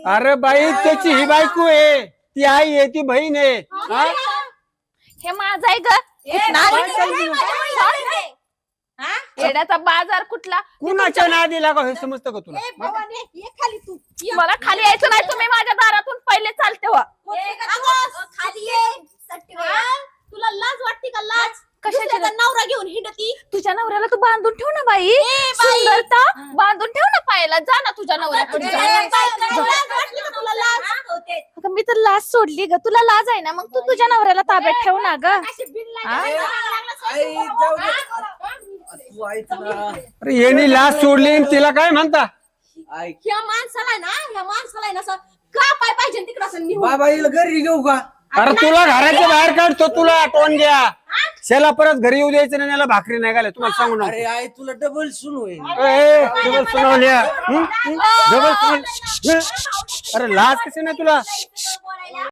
अरे बाई त्याची ही बायको आहे, ती आई आहे, ती बहीण आहे. हा? हे माझं आहे ग. येड्याचा बाजार कुठला? कुणाच्या नादी लागा हे समजतं का तुला? मला खाली यायचं नाही, तुम्ही माझ्या दारातून पहिले चालते हो. तुला लाज वाटते का? लाज कशाची? नवरा घेऊन हिंडती. तुझ्या नवऱ्याला तू बांधून ठेव ना बाई. सुंदरता बांधून ठेव ना पायाला. जा ना तुझ्या नवऱ्याकडे जा. तुला लाज अगं मी तर लाज सोडली ग. तुला लाज आहे ना, मग तू तुझ्या नवऱ्याला ताब्यात ठेव ना ग. अरे येणी लाज सोडली आणि तिला काय म्हणता? ह्या माणसाला ना असं का पाय पाहिजे तिकडं असं निघून. बाबा हिला घरी घेऊ का? अरे तुला घराच्या बाहेर काढतो, तुला टोन घ्या. शेला परत घरी येऊ द्यायचं नाही, याला भाकरी नाही घालाय. तुम्हाला सांगू ना. अरे आई तुला डबल सून होईल. डबल सुनावल्या, डबल. अरे लाज कशी नाही तुला?